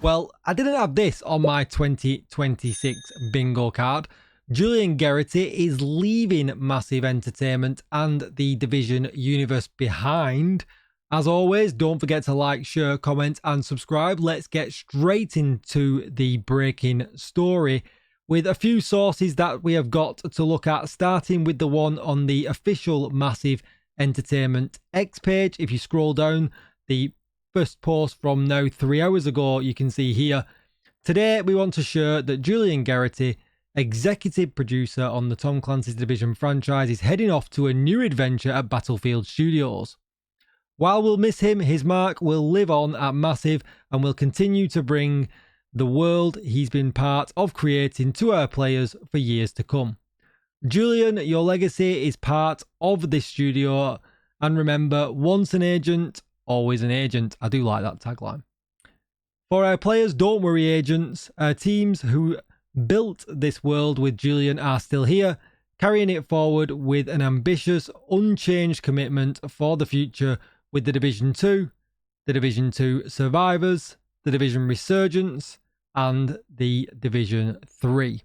Well, I didn't have this on my 2026 bingo card. Julian Gerity is leaving Massive Entertainment and the Division universe behind. As always, don't forget to like, share, comment, and subscribe. Let's get straight into the breaking story with a few sources that we have got to look at, starting with the one on the official Massive Entertainment X page. If you scroll down, the first post from now 3 hours ago, you can see here. Today, we want to share that Julian Gerity, executive producer on the Tom Clancy's Division franchise, is heading off to a new adventure at Battlefield Studios. While we'll miss him, his mark will live on at Massive and will continue to bring the world he's been part of creating to our players for years to come. Julian, your legacy is part of this studio, and remember, once an agent, always an agent. I do like that tagline. For our players, don't worry, agents. Our teams who built this world with Julian are still here, carrying it forward with an ambitious, unchanged commitment for the future with the Division 2, the Division 2 Survivors, the Division Resurgence, and the Division 3.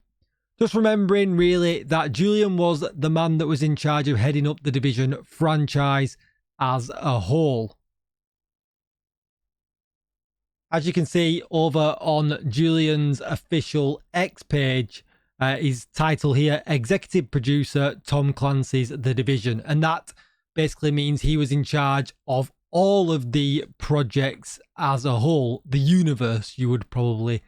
Just remembering, really, that Julian was the man that was in charge of heading up the Division franchise as a whole. As you can see over on Julian's official X page, his title here, Executive Producer, Tom Clancy's The Division. And that basically means he was in charge of all of the projects as a whole, the universe, you would probably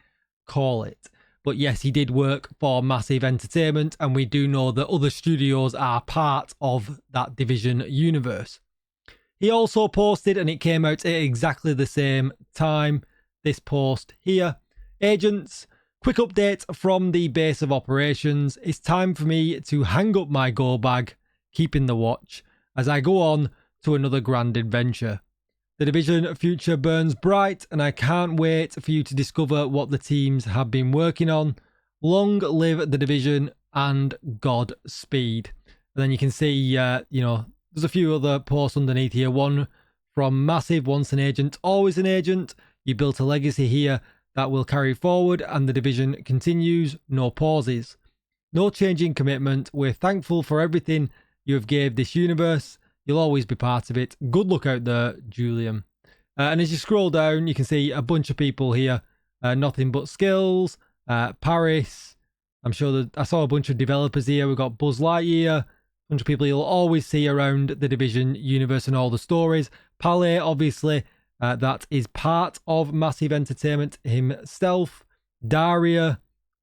call it. But yes, he did work for Massive Entertainment, and we do know that other studios are part of that Division universe. He also posted, and it came out at exactly the same time, this post here. Agents, quick update from the base of operations. It's time for me to hang up my go bag, keeping the watch, as I go on to another grand adventure. The Division future burns bright, and I can't wait for you to discover what the teams have been working on. Long live the Division and Godspeed. And then you can see, there's a few other posts underneath here. One from Massive, once an agent, always an agent. You built a legacy here that will carry forward, and the Division continues, no pauses. No changing commitment. We're thankful for everything you have gave this universe. You'll always be part of it. Good luck out there, Julian. And as you scroll down, you can see a bunch of people here. Nothing But Skills, Paris. I'm sure that I saw a bunch of developers here. We've got Buzz Lightyear. A bunch of people you'll always see around the Division universe and all the stories. Palais, obviously. That is part of Massive Entertainment himself. Daria,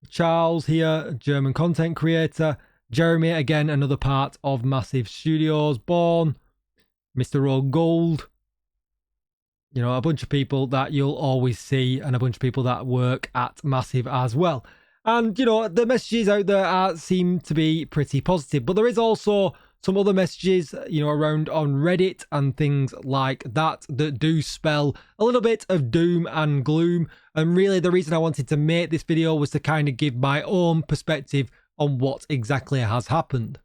Charles here, German content creator. Jeremy, again, another part of Massive Studios. Born, Mr. Rogue Gold. You know, a bunch of people that you'll always see, and a bunch of people that work at Massive as well. And, you know, the messages out there seem to be pretty positive, but there is also some other messages, you know, around on Reddit and things like that that do spell a little bit of doom and gloom. And really the reason I wanted to make this video was to kind of give my own perspective on what exactly has happened.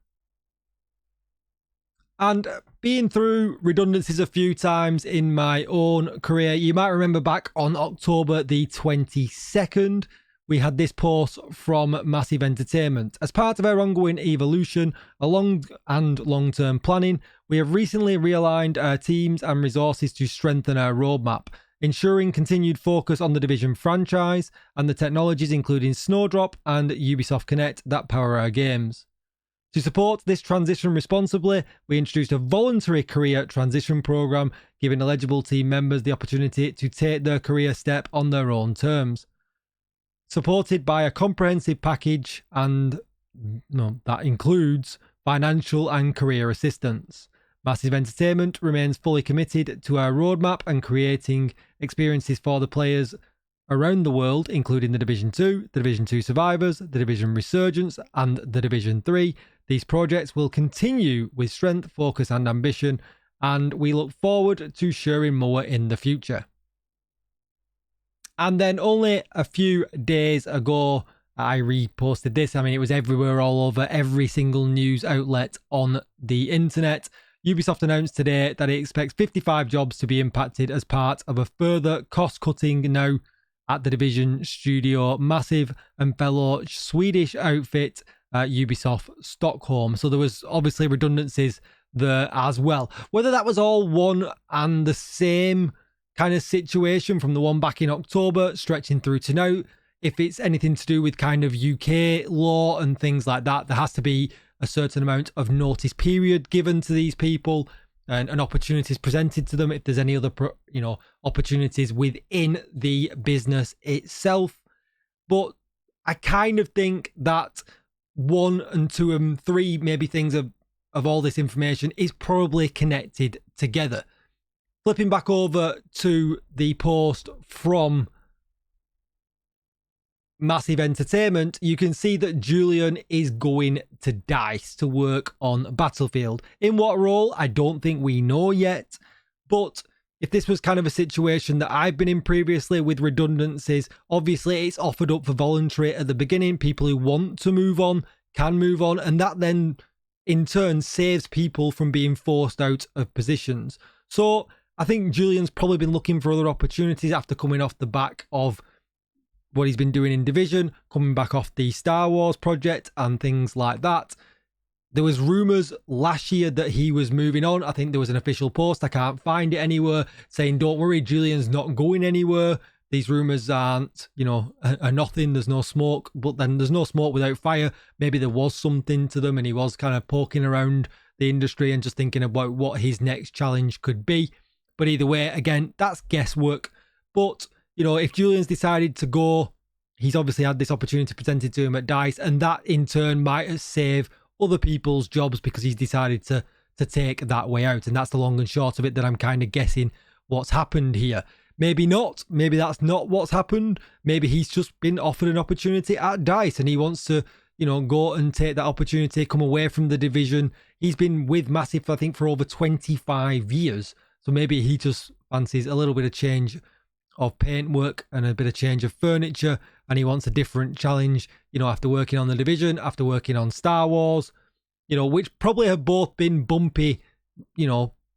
And being through redundancies a few times in my own career, you might remember back on October the 22nd, we had this post from Massive Entertainment. As part of our ongoing evolution, long-term planning, we have recently realigned our teams and resources to strengthen our roadmap, ensuring continued focus on the Division franchise and the technologies including Snowdrop and Ubisoft Connect that power our games. To support this transition responsibly, we introduced a voluntary career transition program, giving eligible team members the opportunity to take their career step on their own terms. Supported by a comprehensive package, and that includes financial and career assistance. Massive Entertainment remains fully committed to our roadmap and creating experiences for the players around the world, including the Division 2, the Division 2 Survivors, the Division Resurgence, and the Division 3. These projects will continue with strength, focus, and ambition, and we look forward to sharing more in the future. And then only a few days ago, I reposted this. I mean, it was everywhere, all over, every single news outlet on the internet. Ubisoft announced today that it expects 55 jobs to be impacted as part of a further cost-cutting now at the Division studio, massive and fellow Swedish outfit, Ubisoft Stockholm. So there was obviously redundancies there as well. Whether that was all one and the same kind of situation from the one back in October stretching through to now, if it's anything to do with kind of UK law and things like that, there has to be a certain amount of notice period given to these people and opportunities presented to them if there's any other opportunities within the business itself. But I kind of think that 1 and 2 and 3 maybe things of all this information is probably connected together. Flipping back over to the post from Massive Entertainment, you can see that Julian is going to DICE to work on Battlefield. In what role? I don't think we know yet. But if this was kind of a situation that I've been in previously with redundancies, obviously it's offered up for voluntary at the beginning. People who want to move on can move on, and that then in turn saves people from being forced out of positions. So I think Julian's probably been looking for other opportunities after coming off the back of what he's been doing in Division, coming back off the Star Wars project and things like that. There was rumours last year that he was moving on. I think there was an official post, I can't find it anywhere, saying don't worry, Julian's not going anywhere. These rumours aren't, are nothing, there's no smoke. But then there's no smoke without fire. Maybe there was something to them and he was kind of poking around the industry and just thinking about what his next challenge could be. But either way, again, that's guesswork. But if Julian's decided to go, he's obviously had this opportunity presented to him at DICE, and that in turn might save other people's jobs because he's decided to take that way out. And that's the long and short of it, that I'm kind of guessing what's happened here. Maybe not. Maybe that's not what's happened. Maybe he's just been offered an opportunity at DICE and he wants to, go and take that opportunity, come away from the Division. He's been with Massive, I think, for over 25 years. So maybe he just fancies a little bit of change of paintwork and a bit of change of furniture, and he wants a different challenge, after working on the Division, after working on Star Wars, which probably have both been bumpy,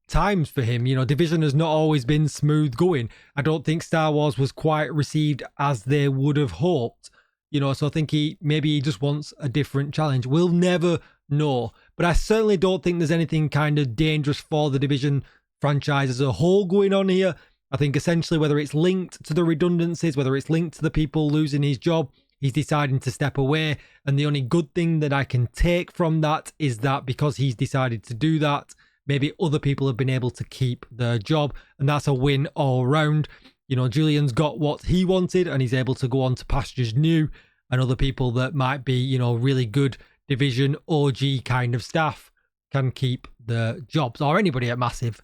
times for him. Division has not always been smooth going. I don't think Star Wars was quite received as they would have hoped, so I think he just wants a different challenge. We'll never know, but I certainly don't think there's anything kind of dangerous for the Division franchise as a whole going on here. I think essentially whether it's linked to the redundancies, whether it's linked to the people losing his job, he's deciding to step away. And the only good thing that I can take from that is that because he's decided to do that, maybe other people have been able to keep their job. And that's a win all round. Julian's got what he wanted and he's able to go on to pastures new, and other people that might be, really good Division OG kind of staff can keep the jobs, or anybody at Massive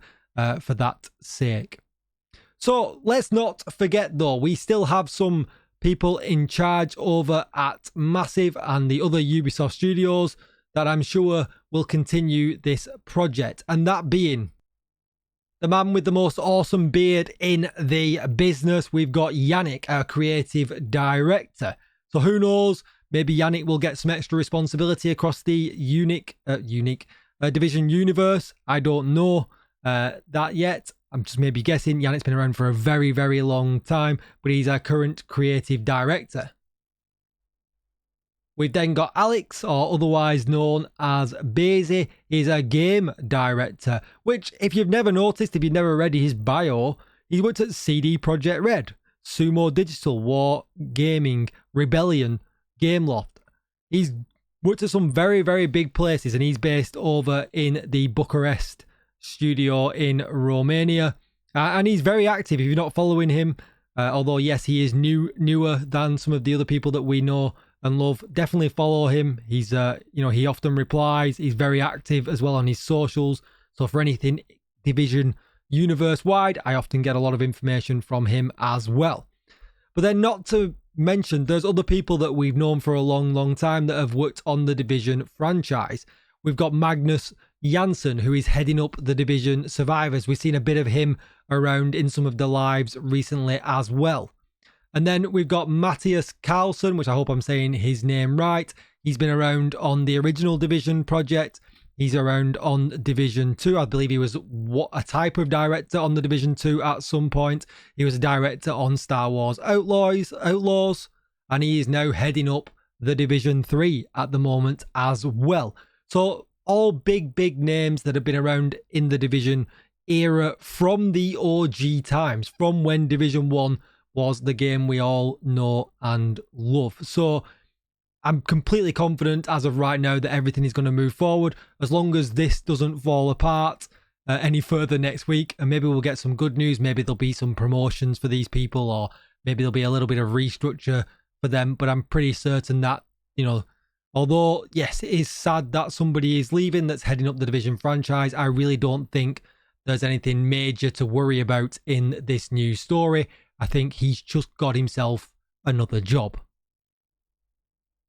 for that sake. So let's not forget though, we still have some people in charge over at Massive and the other Ubisoft studios that I'm sure will continue this project. And that being the man with the most awesome beard in the business. We've got Yannick, our creative director. So who knows, maybe Yannick will get some extra responsibility across the Division universe. I don't know that yet. I'm just maybe guessing. Yannick's been around for a very, very long time, but he's our current creative director. We've then got Alex, or otherwise known as Basie. He's a game director, which if you've never noticed, if you've never read his bio, he's worked at CD Projekt Red, Sumo Digital, War Gaming, Rebellion, Gameloft. He's worked at some very, very big places, and he's based over in the Bucharest studio in Romania, and he's very active. If you're not following him, although yes, he is newer than some of the other people that we know and love, definitely follow him. He's he often replies. He's very active as well on his socials, so for anything Division universe wide, I often get a lot of information from him as well. But then, not to mention, there's other people that we've known for a long time that have worked on the Division franchise. We've got Magnus Janssen, who is heading up the Division survivors. We've seen a bit of him around in some of the lives recently as well. And then we've got Matthias Carlson, which I hope I'm saying his name right. He's been around on the original Division project. He's around on Division 2. I believe he was a type of director on the Division 2 at some point. He was a director on Star Wars Outlaws, and he is now heading up the Division 3 at the moment as well. So all big names that have been around in the Division era from the OG times, from when Division 1 was the game we all know and love. So I'm completely confident as of right now that everything is going to move forward, as long as this doesn't fall apart any further next week. And maybe we'll get some good news. Maybe there'll be some promotions for these people, or maybe there'll be a little bit of restructure for them. But I'm pretty certain that, you know, although, yes, it is sad that somebody is leaving that's heading up the Division franchise, I really don't think there's anything major to worry about in this news story. I think he's just got himself another job.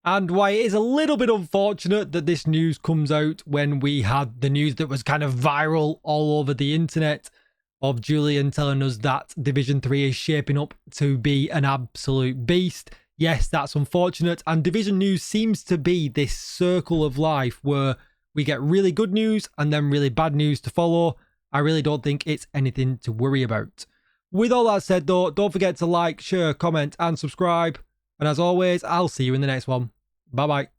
And why it is a little bit unfortunate that this news comes out when we had the news that was kind of viral all over the internet of Julian telling us that Division 3 is shaping up to be an absolute beast. Yes, that's unfortunate. And Division news seems to be this circle of life where we get really good news and then really bad news to follow. I really don't think it's anything to worry about. With all that said though, don't forget to like, share, comment and subscribe. And as always, I'll see you in the next one. Bye bye.